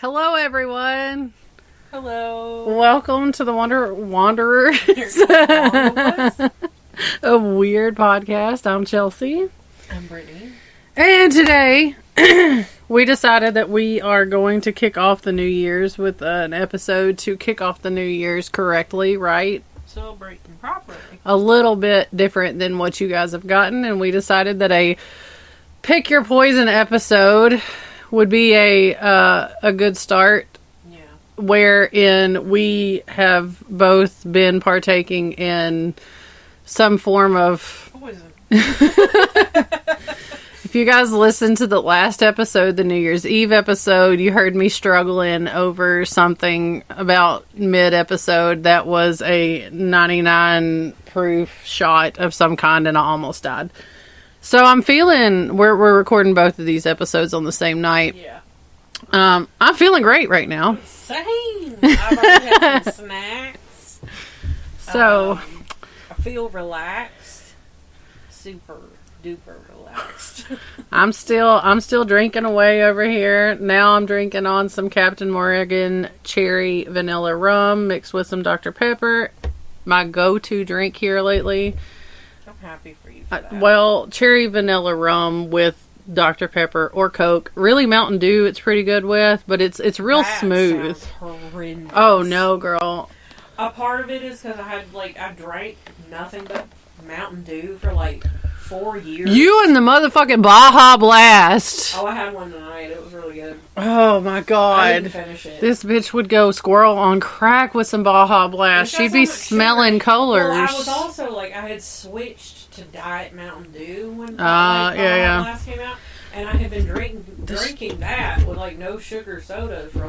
Hello, everyone. Hello. Welcome to the Wanderers, a weird podcast. I'm Chelsea. I'm Brittany. And today, we decided that we are going to kick off the New Year's with an episode to kick off the New Year's correctly, right? Celebrating properly. A little bit different than what you guys have gotten, and we decided that a Pick Your Poison episode would be a good start. Yeah. Wherein we have both been partaking in some form of Poison. If you guys listened to the last episode, the New Year's Eve episode, you heard me struggling over something about mid-episode that was a 99 proof shot of some kind, and I almost died. So I'm feeling, we're recording both of these episodes on the same night. Yeah. I'm feeling great right now. Same. I've already had some snacks. So I feel relaxed. Super duper relaxed. I'm still drinking away over here. Now I'm drinking on some Captain Morgan cherry vanilla rum mixed with some Dr. Pepper. My go-to drink here lately. I'm happy for you for that. Well, cherry vanilla rum with Dr. Pepper or Coke. Really Mountain Dew it's pretty good with, but it's real that smooth. Sounds horrendous. Oh no, girl. A part of it is because I drank nothing but Mountain Dew for 4 years. You and the motherfucking Baja Blast. Oh, I had one tonight. It was really good. Oh my I god. didn't finish it. This bitch would go squirrel on crack with some Baja Blast. She'd be smelling colors. Well, I was also I had switched to Diet Mountain Dew when yeah. Blast came out, and I had been drinking that with no sugar soda for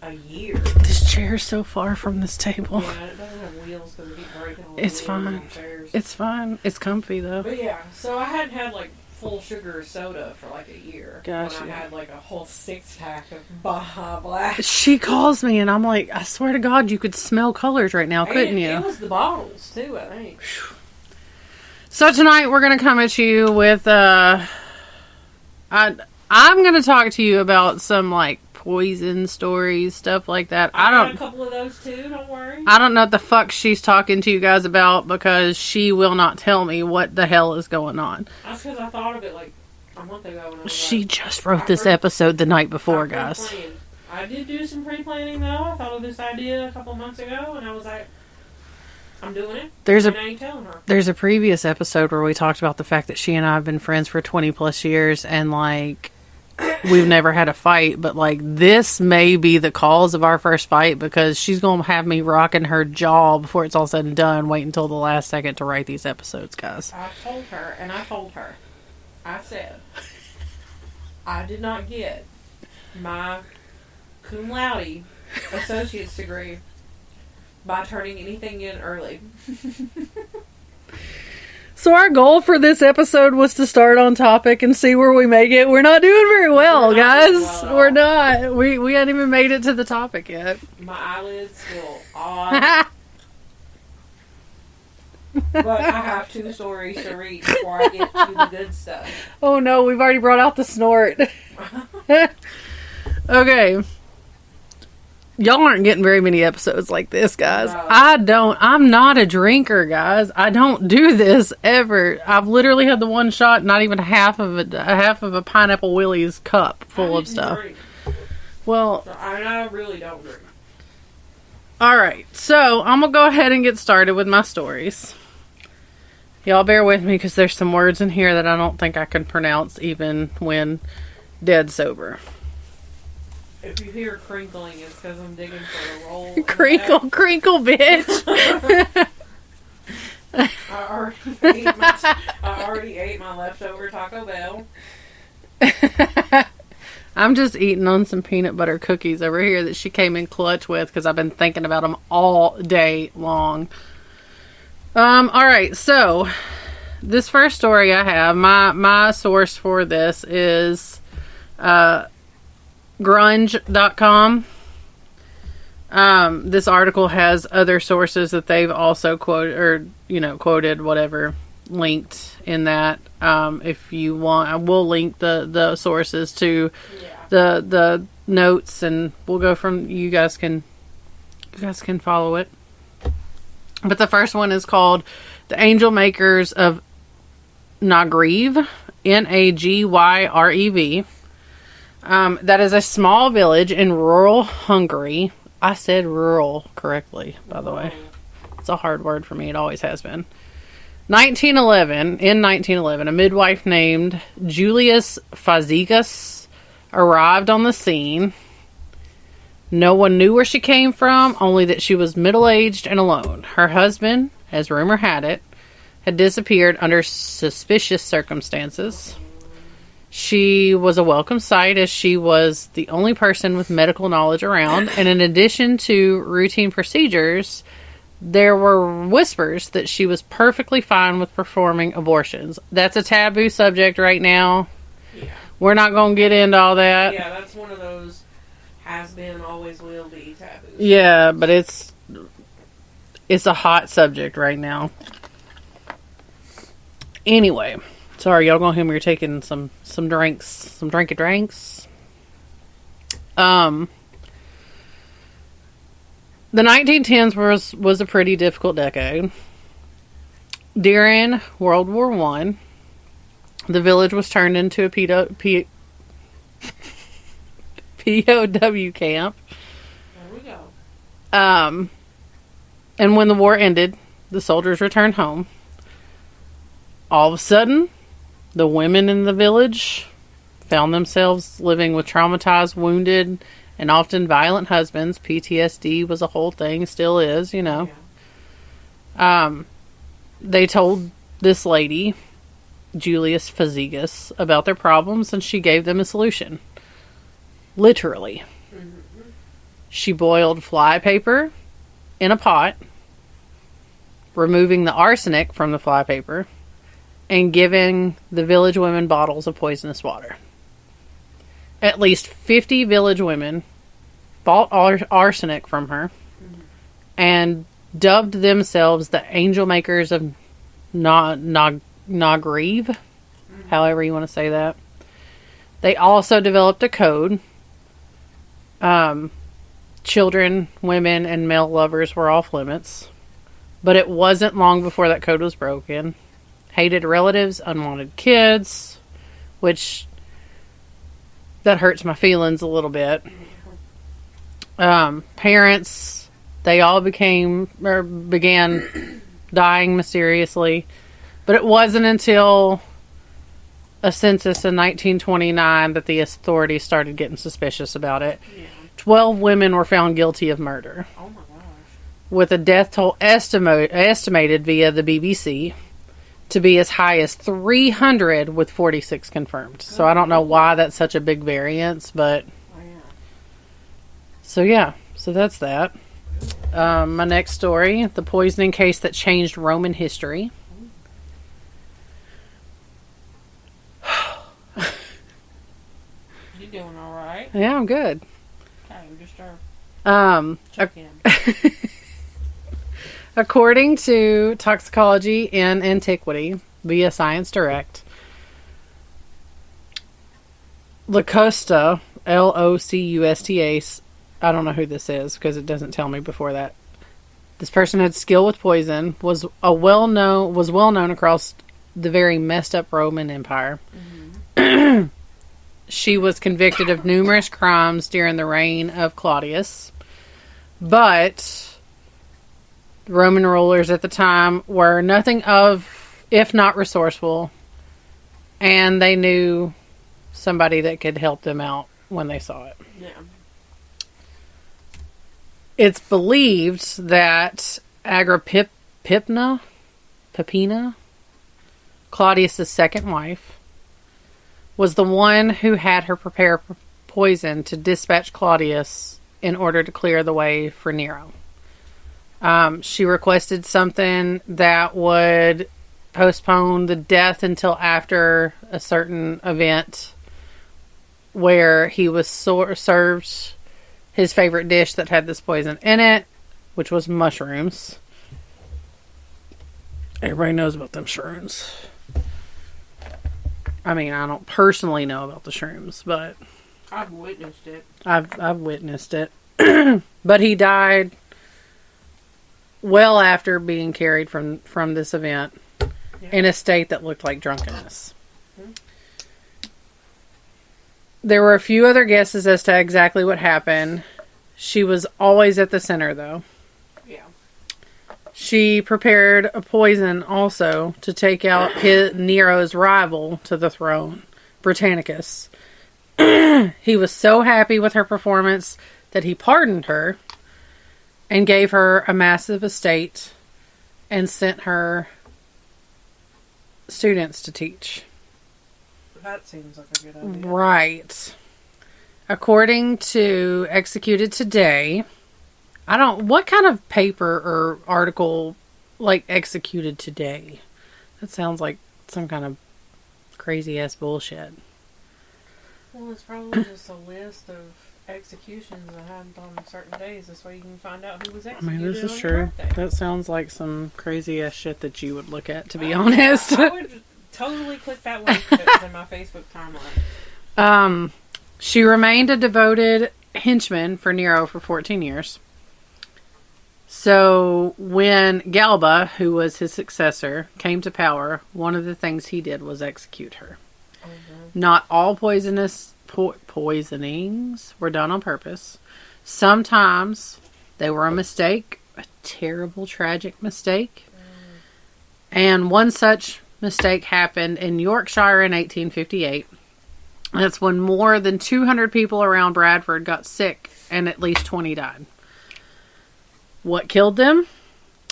a year. This chair's so far from this table. Yeah, it doesn't have wheels because we keep breaking all the It's wheels fine. on the chairs. It's fine. It's comfy though. But yeah, so I hadn't had full sugar soda for a year. Gotcha. And I had a whole 6-pack of Baja Blast. She calls me and I'm like, I swear to God, you could smell colors right now, couldn't you? It was the bottles too, I think. So tonight we're going to come at you with, I'm going to talk to you about some poison stories, stuff like that. I got a couple of those too, don't worry. I don't know what the fuck she's talking to you guys about because she will not tell me what the hell is going on. That's because I thought of it a month ago. And I was She just wrote this episode the night before, guys. Pre-planned. I did do some pre-planning though. I thought of this idea a couple months ago, and I was like, I'm doing it. And I ain't telling her. There's a previous episode where we talked about the fact that she and I have been friends for 20 plus years and we've never had a fight, but this may be the cause of our first fight because she's going to have me rocking her jaw before it's all said and done. Wait until the last second to write these episodes, guys. I told her, I said, I did not get my cum laude associate's degree by turning anything in early. So our goal for this episode was to start on topic and see where we make it. We're not doing very well, guys. We're not. We hadn't even made it to the topic yet. My eyelids feel odd. But I have 2 stories to read before I get to the good stuff. Oh no, we've already brought out the snort. Okay. Y'all aren't getting very many episodes like this, guys. No. I'm not a drinker, guys. I don't do this ever. I've literally had the one shot, not even half of a Pineapple Willie's cup full of stuff. Drink. Well, So I really don't drink. alright. So, I'm gonna go ahead and get started with my stories. Y'all bear with me because there's some words in here that I don't think I can pronounce even when dead sober. If you hear crinkling, it's because I'm digging for a roll. Crinkle, bitch. I already ate my leftover Taco Bell. I'm just eating on some peanut butter cookies over here that she came in clutch with because I've been thinking about them all day long. Alright, so this first story I have, my source for this is grunge.com. This article has other sources that they've also quoted, whatever, linked in that. If you want, I will link the sources to the notes, and we'll go from you guys can follow it. But the first one is called The Angel Makers of Nagrev, Nagyrev. That is a small village in rural Hungary. I said rural correctly, by the way. It's a hard word for me. It always has been. In 1911, a midwife named Julius Fazekas arrived on the scene. No one knew where she came from, only that she was middle-aged and alone. Her husband, as rumor had it, had disappeared under suspicious circumstances. She was a welcome sight as she was the only person with medical knowledge around, and in addition to routine procedures, there were whispers that she was perfectly fine with performing abortions. That's a taboo subject right now. Yeah. We're not going to get into all that. Yeah, that's one of those has been, always will be taboos. Yeah, but it's a hot subject right now. Anyway, sorry, y'all gonna hear me taking some drinks, some drinky drinks. The 1910s was a pretty difficult decade. During World War I, the village was turned into a POW camp. There we go. And when the war ended, the soldiers returned home. All of a sudden, the women in the village found themselves living with traumatized, wounded, and often violent husbands. PTSD was a whole thing, still is, you know. Yeah. They told this lady, Julius Fazekas, about their problems, and she gave them a solution. Literally. Mm-hmm. She boiled flypaper in a pot, removing the arsenic from the flypaper, and giving the village women bottles of poisonous water. At least 50 village women bought arsenic from her and dubbed themselves the Angel Makers of Nagrev, however you want to say that. They also developed a code. Children, women, and male lovers were off limits. But it wasn't long before that code was broken. Hated relatives, unwanted kids, which that hurts my feelings a little bit. Parents, they all began dying mysteriously. But it wasn't until a census in 1929 that the authorities started getting suspicious about it. Yeah. 12 women were found guilty of murder. Oh my gosh. With a death toll estimated via the BBC to be as high as 300, with 46 confirmed. So I don't know why that's such a big variance, but... So yeah, so that's that. My next story, the poisoning case that changed Roman history. You doing all right? Yeah, I'm good. Okay, just check in. According to Toxicology in Antiquity via Science Direct, Locusta, Locusta, I don't know who this is because it doesn't tell me before that. This person had skill with poison, was well known across the very messed up Roman Empire. Mm-hmm. She was convicted of numerous crimes during the reign of Claudius, but Roman rulers at the time were nothing if not resourceful, and they knew somebody that could help them out when they saw it. Yeah. It's believed that Agrippina, Claudius' second wife, was the one who had her prepare poison to dispatch Claudius in order to clear the way for Nero. She requested something that would postpone the death until after a certain event where he was served his favorite dish that had this poison in it, which was mushrooms. Everybody knows about them shrooms. I mean, I don't personally know about the shrooms, but I've witnessed it. I've witnessed it. But he died well after being carried from this event in a state that looked like drunkenness. Mm-hmm. There were a few other guesses as to exactly what happened. She was always at the center, though. Yeah. She prepared a poison also to take out Nero's rival to the throne, Britannicus. He was so happy with her performance that he pardoned her and gave her a massive estate and sent her students to teach. That seems like a good idea. Right. According to Executed Today, what kind of paper or article, like, Executed Today? That sounds like some kind of crazy-ass bullshit. Well, it's probably just a list of executions that happened on certain days. This way you can find out who was executed. This is on true. Your birthday. That sounds like some crazy-ass shit that you would look at, to be honest. I would totally click that link if it was in my Facebook timeline. She remained a devoted henchman for Nero for 14 years. So when Galba, who was his successor, came to power, one of the things he did was execute her. Mm-hmm. Not all poisonings were done on purpose. Sometimes they were a mistake, a terrible, tragic mistake. And one such mistake happened in Yorkshire in 1858. That's when more than 200 people around Bradford got sick and at least 20 died. What killed them?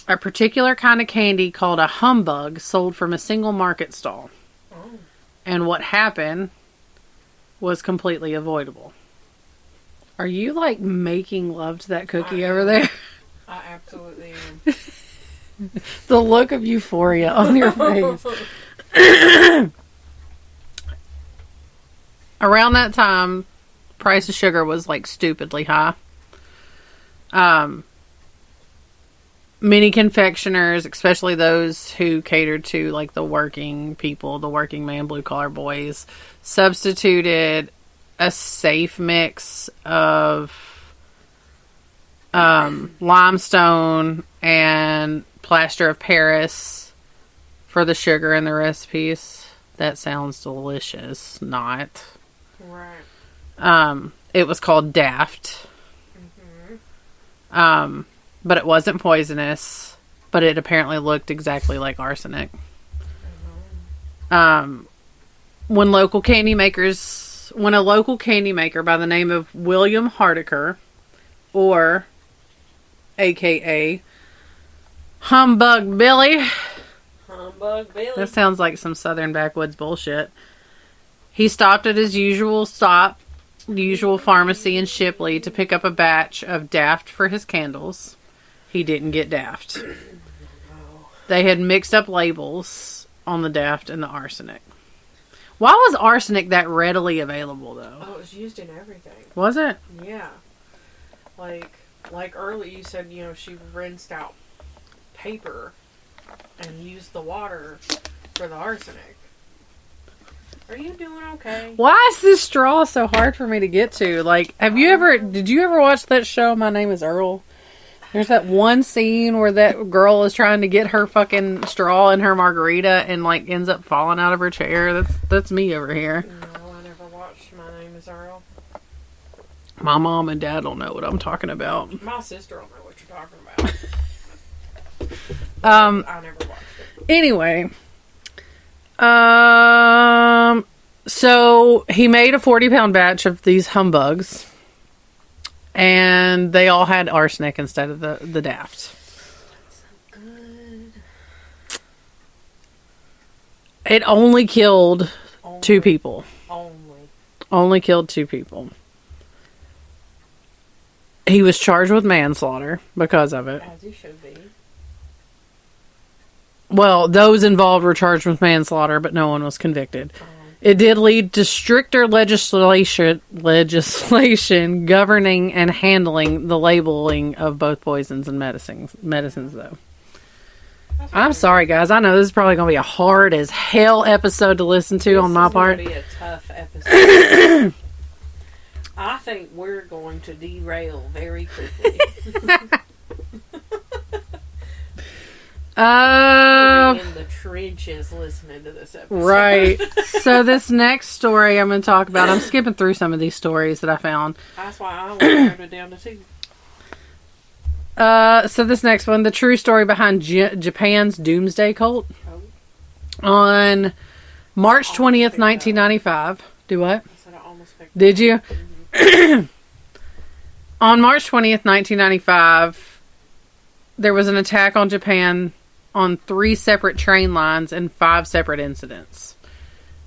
A particular kind of candy called a humbug sold from a single market stall. Oh. And what happened was completely avoidable. Are you, like, making love to that cookie over there? I absolutely am. The look of euphoria on your face. Around that time, price of sugar was, like, stupidly high. Many confectioners, especially those who catered to, like, the working people, the working man, blue-collar boys, substituted a safe mix of limestone and plaster of Paris for the sugar in the recipes. That sounds delicious. Not. Right. It was called Daft. Mm-hmm. But it wasn't poisonous. But it apparently looked exactly like arsenic. Mm-hmm. When a local candy maker by the name of William Hardiker, or AKA Humbug Billy. Humbug Billy. That sounds like some southern backwoods bullshit. He stopped at his usual pharmacy in Shipley to pick up a batch of Daft for his candles. He didn't get Daft. They had mixed up labels on the Daft and the arsenic. Why was arsenic that readily available, though? Oh, it was used in everything. Was it? Yeah. Like early you said, she rinsed out paper and used the water for the arsenic. Are you doing okay? Why is this straw so hard for me to get to? Like, did you ever watch that show, My Name is Earl? There's that one scene where that girl is trying to get her fucking straw in her margarita and, like, ends up falling out of her chair. That's me over here. No, I never watched My Name is Earl. My mom and dad don't know what I'm talking about. My sister don't know what you're talking about. I never watched it. Anyway. So he made a 40-pound batch of these humbugs. And they all had arsenic instead of the Daft. That's so good. It only killed 2 people. Only killed 2 people. He was charged with manslaughter because of it. As he should be. Well, those involved were charged with manslaughter, but no one was convicted. It did lead to stricter legislation governing and handling the labeling of both poisons and medicines though. I'm sorry, guys. I know this is probably going to be a hard as hell episode to listen to on my part. This is going to be a tough episode. I think we're going to derail very quickly. In the trenches listening to this episode. Right. So this next story I'm going to talk about, I'm skipping through some of these stories that I found. That's why I wrote it down to 2. So this next one, the true story behind Japan's doomsday cult. Oh. On March 20th, 1995. Do what? I said I almost picked Did you? On March 20th, 1995, there was an attack on Japan on 3 separate train lines and 5 separate incidents.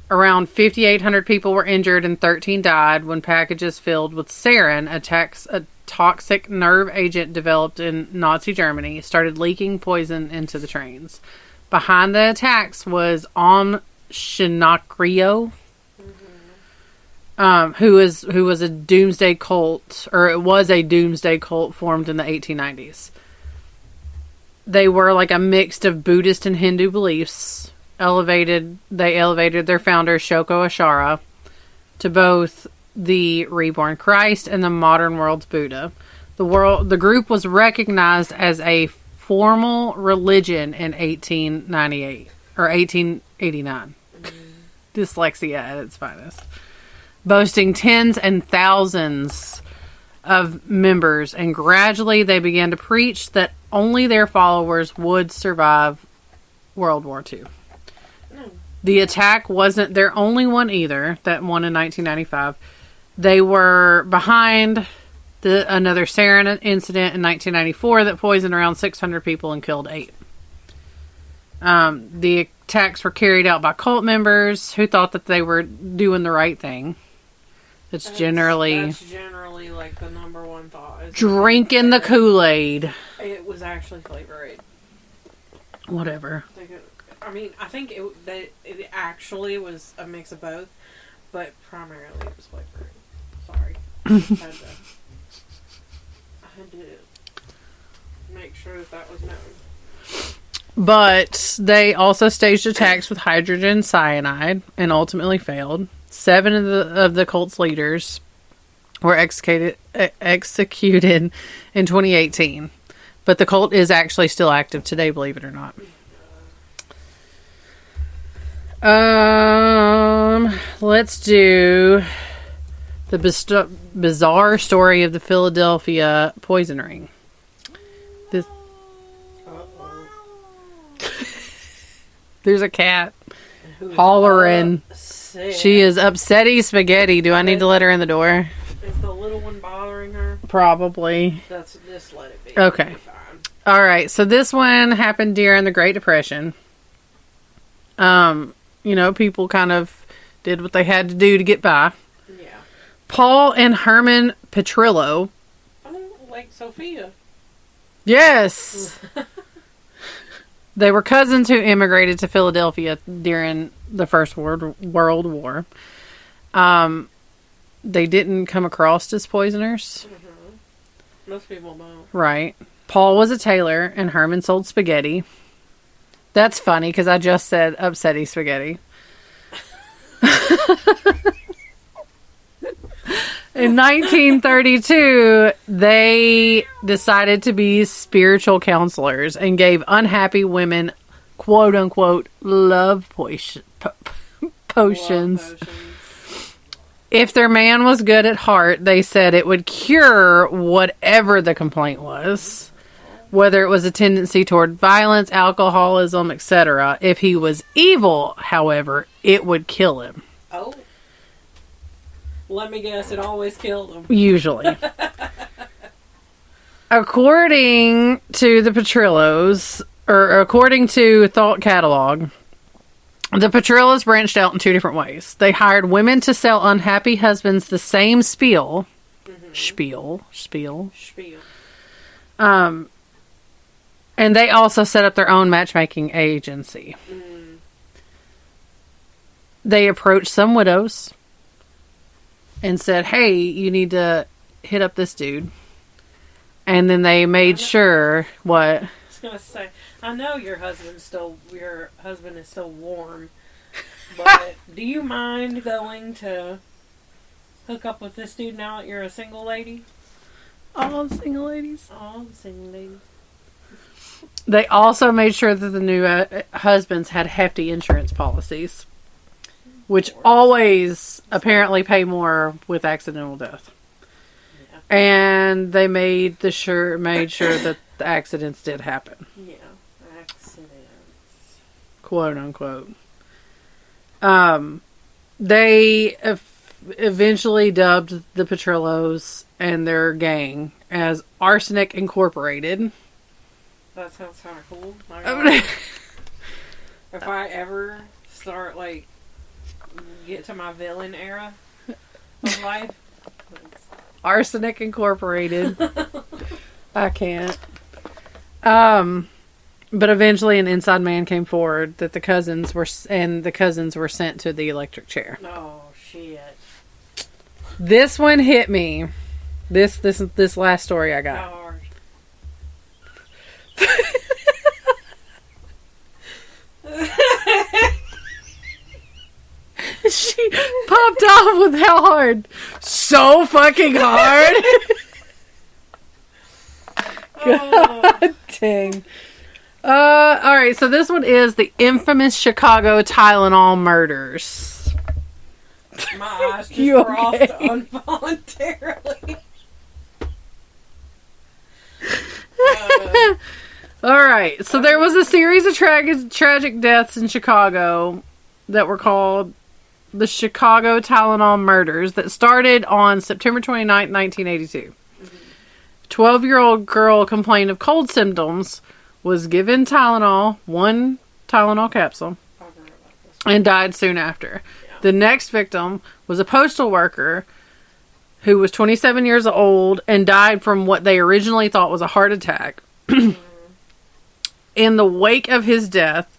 Around 5,800 people were injured and 13 died when packages filled with sarin, a toxic nerve agent developed in Nazi Germany, started leaking poison into the trains. Behind the attacks was Shinakrio, who was a doomsday cult, or it was a doomsday cult formed in the 1890s. They were like a mix of Buddhist and Hindu beliefs. They elevated their founder Shoko Ashara to both the reborn Christ and the modern world's Buddha. The group was recognized as a formal religion in 1898 or 1889. Dyslexia at its finest. Boasting tens and thousands of members, and gradually they began to preach that only their followers would survive World War II. The attack wasn't their only one either, that one in 1995. They were behind another sarin incident in 1994 that poisoned around 600 people and killed 8. The attacks were carried out by cult members who thought that they were doing the right thing. That's generally like the number one thought. Drinking the Kool-Aid. It was actually Flavor Aid. Whatever. I think it actually was a mix of both, but primarily it was Flavor Aid. Sorry. I had to make sure that was known. But they also staged attacks with hydrogen cyanide and ultimately failed. 7 of the cult's leaders were executed in 2018. But the cult is actually still active today, believe it or not. Let's do the bizarre story of the Philadelphia poison ring. There's a cat hollering. She is upsetty spaghetti. Do I need to let her in the door? Is the little one bothering her? Probably. Just let it be. Okay. All right. So this one happened during the Great Depression. People kind of did what they had to do to get by. Yeah. Paul and Herman Petrillo. Oh, like Sophia. Yes. They were cousins who immigrated to Philadelphia during the First World War. They didn't come across as poisoners. Mm-hmm. Most people don't. Right. Paul was a tailor and Herman sold spaghetti. That's funny because I just said upsetty spaghetti. In 1932, they decided to be spiritual counselors and gave unhappy women, quote unquote, love potions. If their man was good at heart, they said it would cure whatever the complaint was. Whether it was a tendency toward violence, alcoholism, etc. If he was evil, however, it would kill him. Oh. Let me guess, it always killed him. Usually. According to the Petrillos, or according to Thought Catalog, the Petrillos branched out in 2 different ways. They hired women to sell unhappy husbands the same spiel. Mm-hmm. Spiel. And they also set up their own matchmaking agency. Mm. They approached some widows and said, hey, you need to hit up this dude. And then they made sure, what? I was going to say, I know your husband is still warm, but do you mind going to hook up with this dude now that you're a single lady? All the single ladies. All the single ladies. They also made sure that the new husbands had hefty insurance policies, which always apparently pay more with accidental death. Yeah. And they made sure that the accidents did happen. Yeah, accidents. Quote unquote. They eventually dubbed the Petrillos and their gang as Arsenic Incorporated. That sounds kind of cool. If I ever start, like, get to my villain era of life. Arsenic Incorporated. I can't. But eventually an inside man came forward that the cousins were sent to the electric chair. Oh, shit. This one hit me. This last story I got. Oh. She popped off with how hard? So fucking hard. God dang. Alright, so this one is the infamous Chicago Tylenol murders. My eyes just crossed involuntarily. Alright, so there was a series of tragic deaths in Chicago that were called the Chicago Tylenol murders that started on September 29th, 1982. 12-year-old girl complained of cold symptoms, was given Tylenol, one Tylenol capsule, and died soon after. Yeah. The next victim was a postal worker who was 27 years old and died from what they originally thought was a heart attack. In the wake of his death,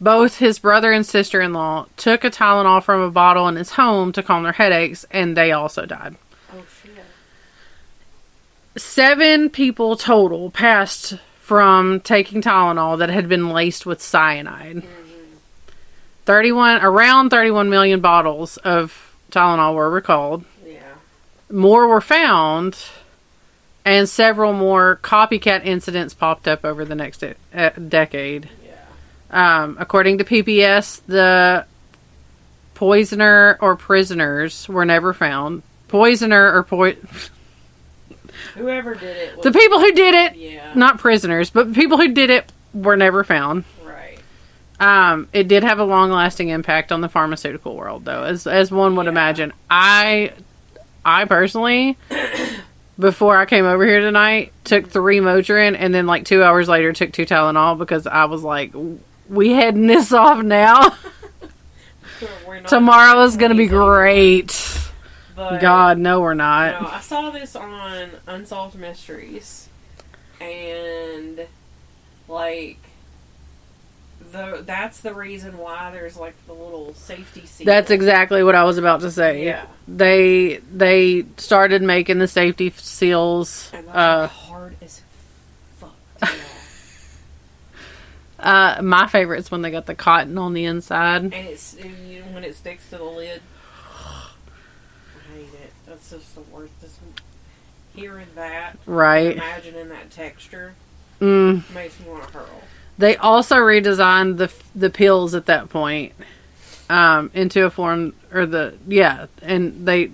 both his brother and sister-in-law took a Tylenol from a bottle in his home to calm their headaches, and they also died. Oh, shit. 7 people total passed from taking Tylenol that had been laced with cyanide. Around 31 million bottles of Tylenol were recalled. Yeah. More were found, and several more copycat incidents popped up over the next decade. Yeah. According to PBS, the poisoner or prisoners were never found. Whoever did it. The people who did it, yeah. Not prisoners, but people who did it were never found. Right. It did have a long-lasting impact on the pharmaceutical world, though, as one would imagine. I personally, before I came over here tonight, took 3 Motrin, and then like 2 hours later took 2 Tylenol because I was like, we heading this off now. Tomorrow is going to be great. But, God, no, we're not. No, I saw this on Unsolved Mysteries, and like that's the reason why there's like the little safety seal. That's exactly what I was about to say. Yeah, they started making the safety seals. And that's hard as fuck. My favorite is when they got the cotton on the inside, and when it sticks to the lid. I hate it. That's just the worst. Just hearing that, right? Imagining that texture makes me want to hurl. They also redesigned the pills at that point into a form, and they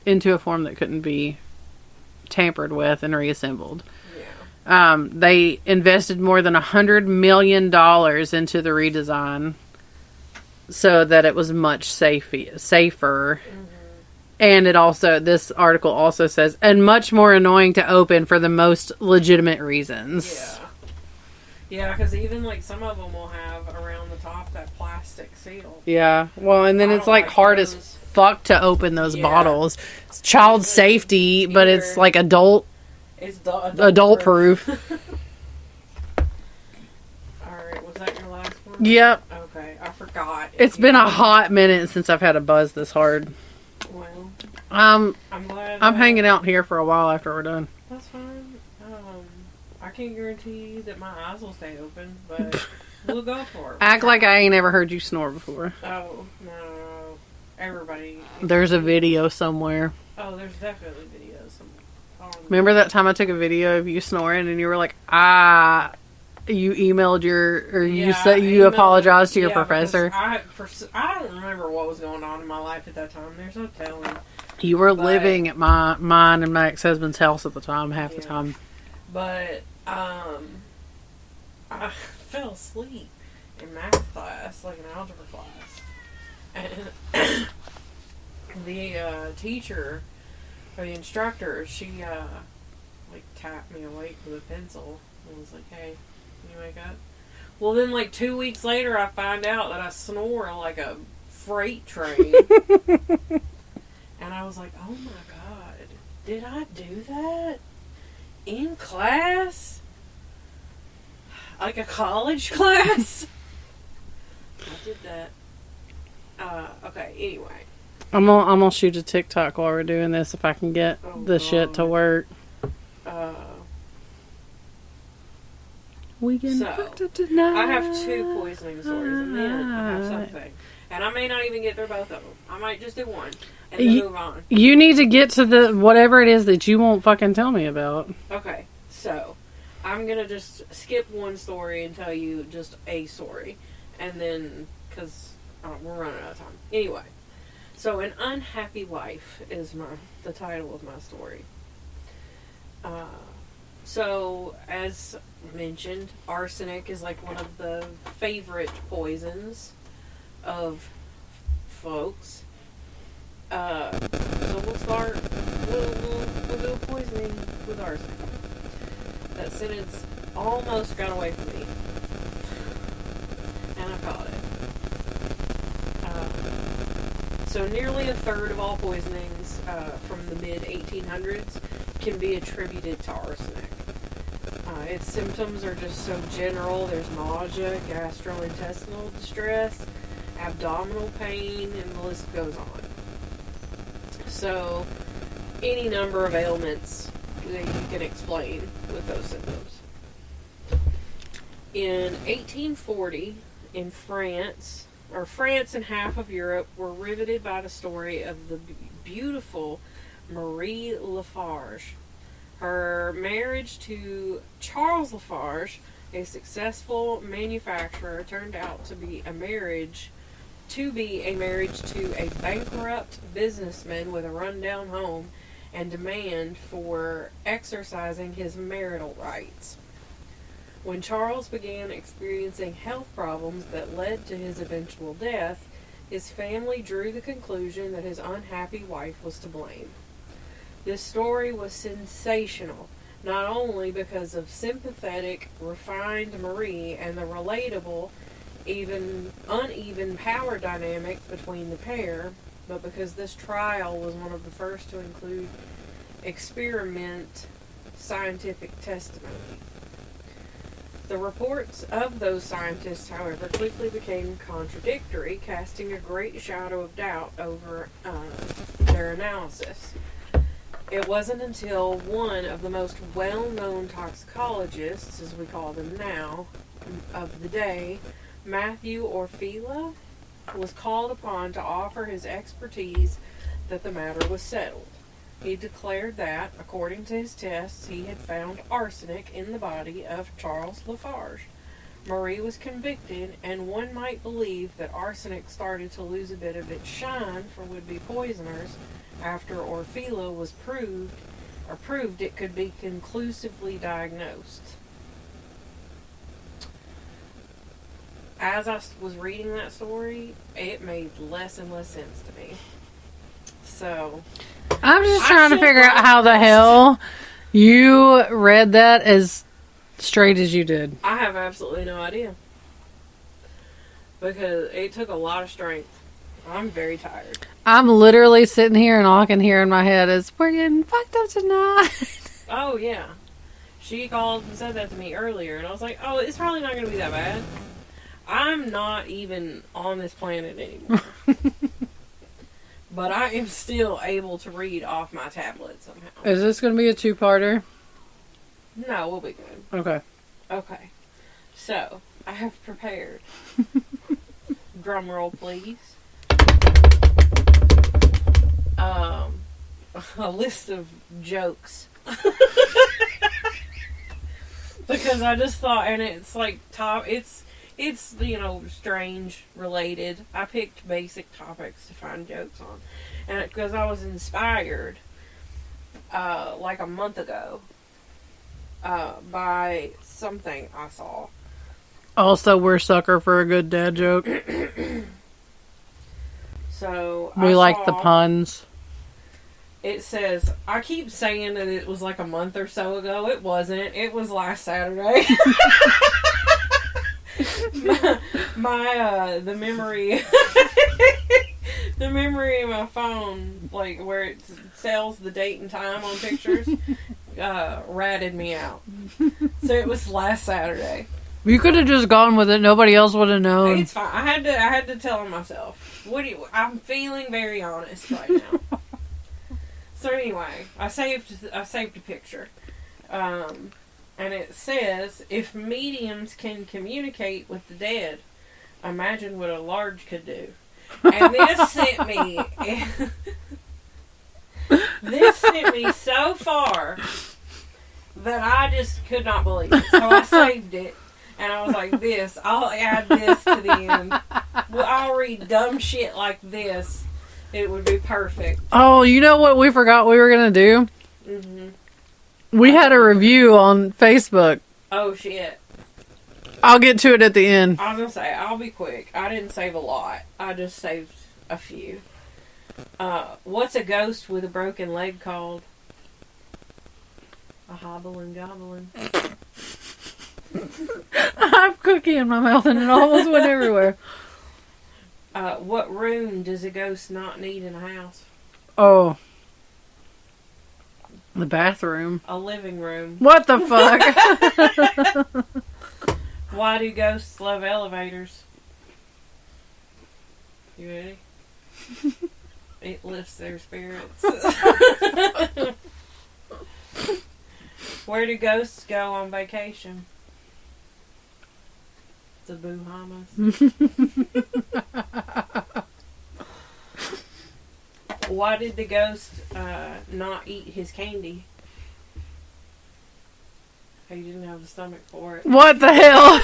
into a form that couldn't be tampered with and reassembled. Yeah. They invested more than $100 million into the redesign so that it was much safer. And this article also says, and much more annoying to open for the most legitimate reasons. Yeah. Yeah, because even like some of them will have around the top that plastic seal. Yeah. Well, and then it's like hard as fuck to open those bottles. It's child safety, but it's like adult. It's adult proof. Alright, was that your last one? Yep. Okay, I forgot. It's been a hot minute since I've had a buzz this hard. Well, I'm glad. I'm hanging out here for a while after we're done. That's fine. I can't guarantee that my eyes will stay open, but we'll go for it. Act like I ain't ever heard you snore before. Oh, no. everybody. There's a video somewhere. Oh, there's definitely videos. Remember that time I took a video of you snoring and you were like, you emailed you said you apologized to your professor. I don't remember what was going on in my life at that time. There's no telling. You were living at mine and my ex-husband's house at the time, half the time. But, I fell asleep in math class, like an algebra class. And the teacher, or the instructor, she, tapped me awake with a pencil and was like, hey, can you wake up? Well, then, 2 weeks later, I find out that I snore like a freight train. And I was like, oh my God, did I do that? In class? Like a college class? I did that. Okay, anyway. I'm gonna shoot a TikTok while we're doing this if I can get shit to work. We can fucked up tonight. I have 2 poisoning stories, and then I have something. And I may not even get through both of them. I might just do one and then move on. You need to get to the whatever it is that you won't fucking tell me about. Okay, so I'm gonna just skip one story and tell you just a story, and then because we're running out of time. Anyway, so an unhappy wife is the title of my story. So as mentioned, arsenic is one of the favorite poisons of folks. So we'll start. We'll do poisoning with arsenic. That sentence almost got away from me, and I caught it. So nearly a third of all poisonings from the mid-1800s can be attributed to arsenic. Its symptoms are just so general. There's nausea, gastrointestinal distress, abdominal pain, and the list goes on. So, any number of ailments that you can explain with those symptoms. In 1840, in France and half of Europe were riveted by the story of the beautiful Marie Lafarge. Her marriage to Charles Lafarge, a successful manufacturer, turned out to be a marriage to a bankrupt businessman with a rundown home and demand for exercising his marital rights. When Charles began experiencing health problems that led to his eventual death, his family drew the conclusion that his unhappy wife was to blame. This story was sensational, not only because of sympathetic, refined Marie and the relatable, even uneven power dynamic between the pair, but because this trial was one of the first to include experiment scientific testimony. The reports of those scientists, however, quickly became contradictory, casting a great shadow of doubt over their analysis. It wasn't until one of the most well-known toxicologists, as we call them now, of the day, Matthew Orfila, was called upon to offer his expertise that the matter was settled. He declared that, according to his tests, he had found arsenic in the body of Charles Lafarge. Marie was convicted, and one might believe that arsenic started to lose a bit of its shine for would-be poisoners after Orfila was proved it could be conclusively diagnosed. As I was reading that story, it made less and less sense to me. So, I'm just trying to figure out how the hell you read that as straight as you did. I have absolutely no idea. Because it took a lot of strength. I'm very tired. I'm literally sitting here and all I can hear in my head is, we're getting fucked up tonight. Oh, yeah. She called and said that to me earlier, and I was like, oh, it's probably not going to be that bad. I'm not even on this planet anymore. But I am still able to read off my tablet somehow. Is this going to be a two-parter? No, we'll be good. Okay. Okay. So, I have prepared. Drum roll, please. a list of jokes. Because I just thought, and it's like it's strange related. I picked basic topics to find jokes on, and because I was inspired, like a month ago, by something I saw. Also, we're sucker for a good dad joke. So we like the puns. It says, I keep saying that it was like a month or so ago. It wasn't. It was last Saturday. The memory, the memory in my phone, like where it sells the date and time on pictures, ratted me out. So it was last Saturday. You could have just gone with it. Nobody else would have known. It's fine. I had to tell myself. I'm feeling very honest right now. So anyway, I saved a picture, and it says, "If mediums can communicate with the dead, imagine what a large could do." And this sent me, so far that I just could not believe it. So I saved it, and I was like, I'll add this to the end. Well, I'll read dumb shit like this. It would be perfect. Oh, you know what we forgot we were going to do? Mm-hmm. We had a review on Facebook. Oh, shit. I'll get to it at the end. I was going to say, I'll be quick. I didn't save a lot. I just saved a few. What's a ghost with a broken leg called? A hobbling goblin. I have cookie in my mouth and it almost went everywhere. What room does a ghost not need in a house? Oh. The bathroom. A living room. What the fuck? Why do ghosts love elevators? You ready? It lifts their spirits. Where do ghosts go on vacation? The Bahamas. Why did the ghost not eat his candy? He didn't have the stomach for it. What the hell?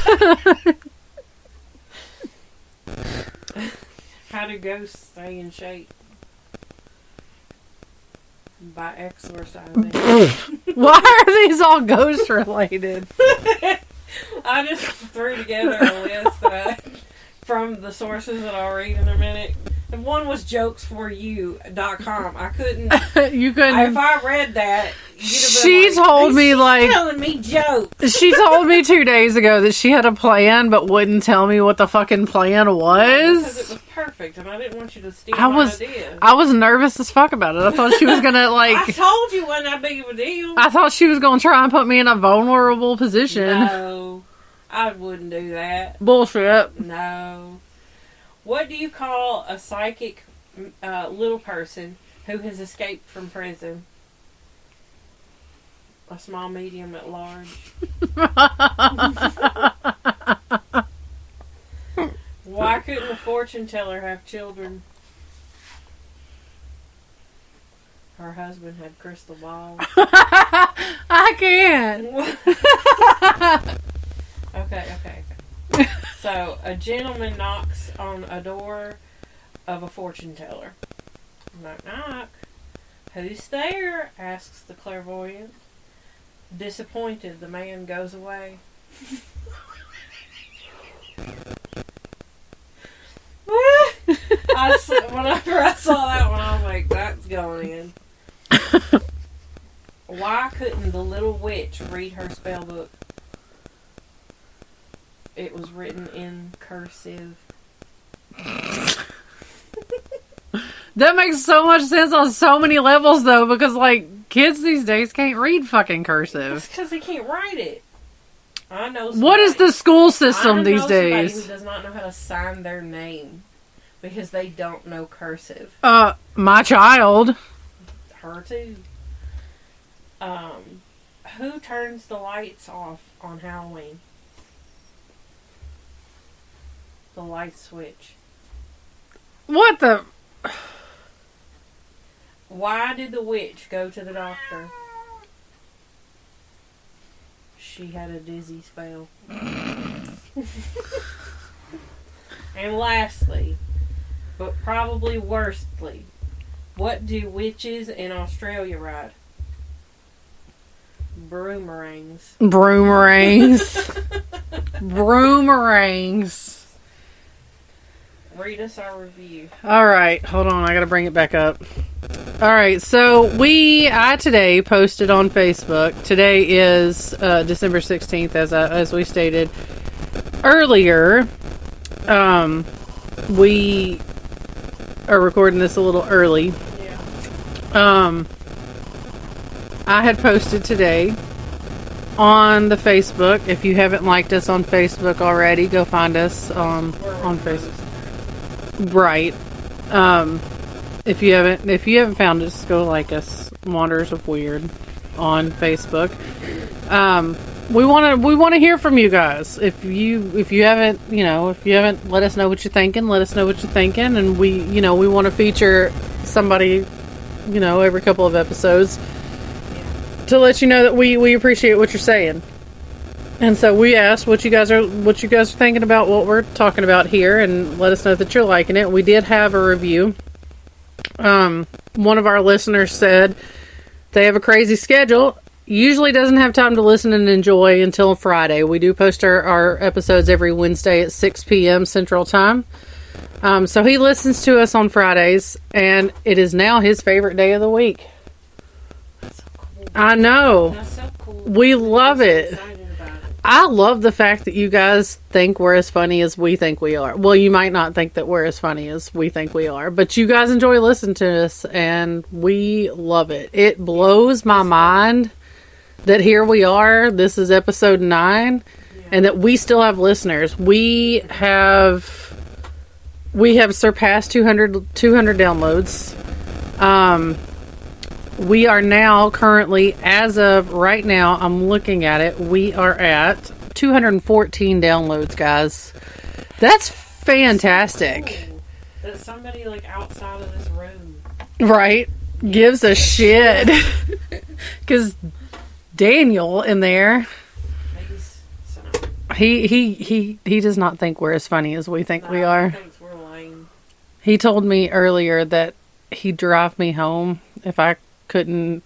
How do ghosts stay in shape? By exorcising. Why are these all ghost related? I just threw together a list from the sources that I'll read in a minute. And one was jokesforyou.com. I couldn't. You couldn't. If I read that, she told me like telling me jokes. She told me 2 days ago that she had a plan, but wouldn't tell me what the fucking plan was. Because it was perfect, and I didn't want you to steal my idea. I was nervous as fuck about it. I thought she was gonna like. I told you it wasn't that big of a deal. I thought she was gonna try and put me in a vulnerable position. No, I wouldn't do that. Bullshit. No. What do you call a psychic little person who has escaped from prison? A small, medium, at large. Why couldn't a fortune teller have children? Her husband had crystal balls. I can't. Okay. So, a gentleman knocks on a door of a fortune teller. Knock, knock. Who's there? Asks the clairvoyant. Disappointed, the man goes away. Whenever I saw that one, I was like, that's going in. Why couldn't the little witch read her spell book? It was written in cursive. That makes so much sense on so many levels, though, because, like, kids these days can't read fucking cursive. It's because they can't write it. I know somebody. What is the school system these days? Who does not know how to sign their name because they don't know cursive. My child. Her too. Who turns the lights off on Halloween? The light switch. What the? Why did the witch go to the doctor? She had a dizzy spell. And lastly, but probably worstly, what do witches in Australia ride? Broomerangs. Broomerangs. Read us our review. Alright, hold on, I gotta bring it back up. Alright, so I today posted on Facebook. Today is December 16th, as we stated earlier. We are recording this a little early. Yeah. I had posted today on the Facebook. If you haven't liked us on Facebook already, go find us on Facebook. Right. If you haven't found us, go like us, Wanderers of Weird, on Facebook. We want to hear from you guys. If you haven't, let us know what you're thinking. Let us know what you're thinking, and we want to feature somebody, every couple of episodes to let you know that we appreciate what you're saying. And so we asked what you guys are thinking about what we're talking about here, and let us know that you're liking it. We did have a review. One of our listeners said they have a crazy schedule. Usually doesn't have time to listen and enjoy until Friday. We do post our episodes every Wednesday at 6 p.m. Central Time. So he listens to us on Fridays, and it is now his favorite day of the week. That's so cool. I know. That's so cool. We love it. Excited about it. I love the fact that you guys think we're as funny as we think we are. Well, you might not think that we're as funny as we think we are, but you guys enjoy listening to us, and we love it. It blows my mind that here we are, this is episode 9, and that we still have listeners. We have surpassed 200 downloads. We are now currently, as of right now, I'm looking at it, we are at 214 downloads, guys. That's fantastic. Cool. That somebody outside of this room, right, gives a shit. Because Daniel in there, he does not think we're as funny as we think we are. He thinks we're lame. He told me earlier that he'd drive me home if I couldn't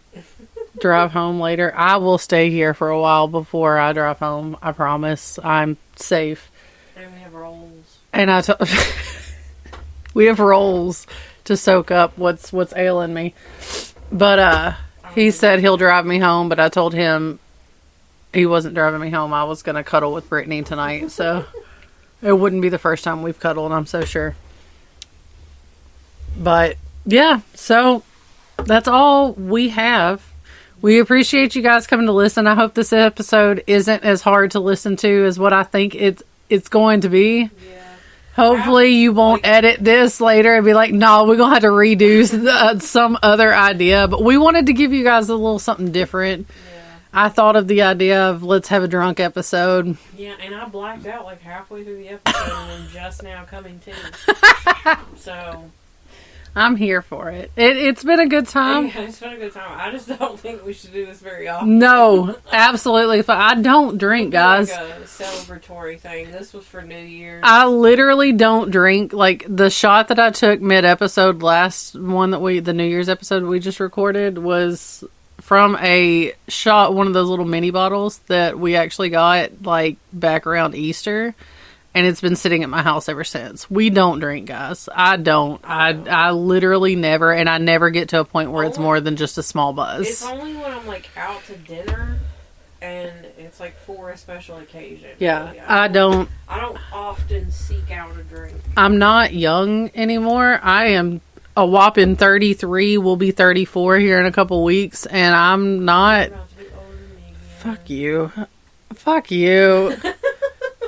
drive home later. I will stay here for a while before I drive home. I promise. I'm safe. And we have rolls. And we have rolls to soak up what's ailing me. But he said he'll drive me home, but I told him he wasn't driving me home. I was going to cuddle with Brittany tonight, so it wouldn't be the first time we've cuddled, I'm so sure. But, yeah, so that's all we have. We appreciate you guys coming to listen. I hope this episode isn't as hard to listen to as what I think it's going to be. Yeah. Hopefully you won't edit this later and be like, no, we're going to have to redo some other idea. But we wanted to give you guys a little something different. Yeah. I thought of the idea of let's have a drunk episode. Yeah, and I blacked out halfway through the episode and I'm just now coming to. So I'm here for it. It's been a good time. Yeah, it's been a good time. I just don't think we should do this very often. No, absolutely. I don't drink, guys. Like a celebratory thing. This was for New Year's. I literally don't drink. Like, the shot that I took mid-episode, the New Year's episode we just recorded, was from a shot, one of those little mini bottles that we actually got, back around Easter. And it's been sitting at my house ever since. We don't drink, guys. I don't. I literally never, and I never get to a point where it's more than just a small buzz. It's only when I'm out to dinner and it's for a special occasion. Yeah, really. I don't often seek out a drink. I'm not young anymore. I am a whopping 33. We'll be 34 here in a couple weeks, and I'm not. You're about to be older than me again. Fuck you.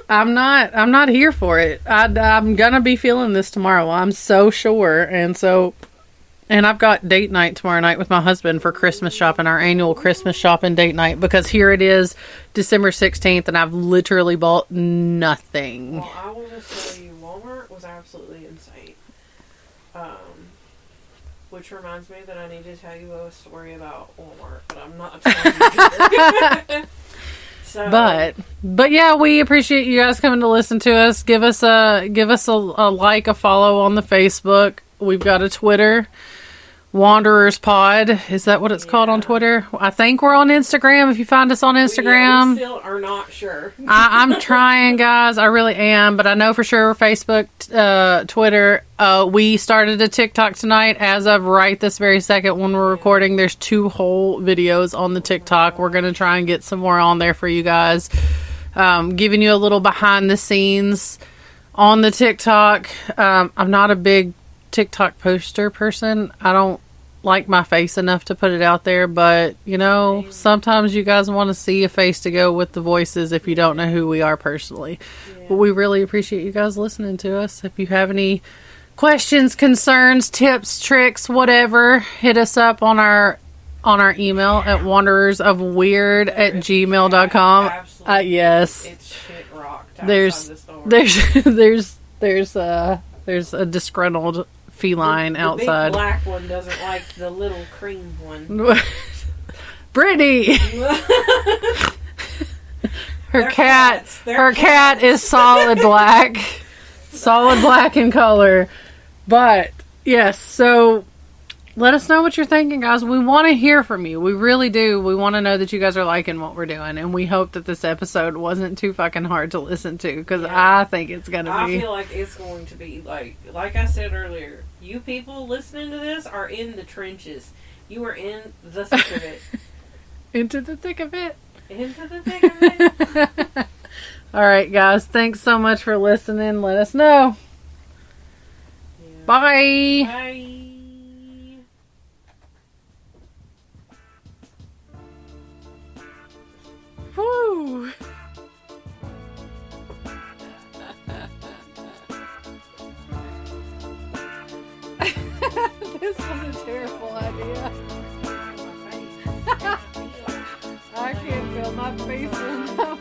I'm not here for it. I'm gonna be feeling this tomorrow. I'm so sure. And I've got date night tomorrow night with my husband for Christmas shopping, our annual Christmas shopping date night, because here it is, December 16th, and I've literally bought nothing. Well, I will just tell you, Walmart was absolutely insane. Which reminds me that I need to tell you a story about Walmart, but I'm not telling you. So, But yeah, we appreciate you guys coming to listen to us. Give us a like, a follow on the Facebook. We've got a Twitter, Wanderers Pod. Is that what it's called on Twitter? I think we're on Instagram. If you find us on Instagram, we still are not sure. I'm trying, guys. I really am, but I know for sure Facebook, Twitter. We started a TikTok tonight. As of right this very second when we're recording, there's 2 whole videos on the TikTok. We're gonna try and get some more on there for you guys, giving you a little behind the scenes on the TikTok. I'm not a big TikTok poster person. I don't like my face enough to put it out there, but you know, sometimes you guys want to see a face to go with the voices if you don't know who we are personally. But we really appreciate you guys listening to us. If you have any questions, concerns, tips, tricks, whatever, hit us up on our email at wanderersofweird@gmail.com. Yes, it's shit rocked outside the store. There's a disgruntled feline outside. The big black one doesn't like the little cream one. Brittany! Her cat is solid black. Solid black in color. But, yes, so let us know what you're thinking, guys. We want to hear from you. We really do. We want to know that you guys are liking what we're doing. And we hope that this episode wasn't too fucking hard to listen to. Because I think it's going to be. I feel like it's going to be. Like I said earlier, you people listening to this are in the trenches. You are in the thick of it. Into the thick of it? Into the thick of it. All right, guys. Thanks so much for listening. Let us know. Yeah. Bye. Bye. Woo! This was a terrible idea. I can't feel my face in my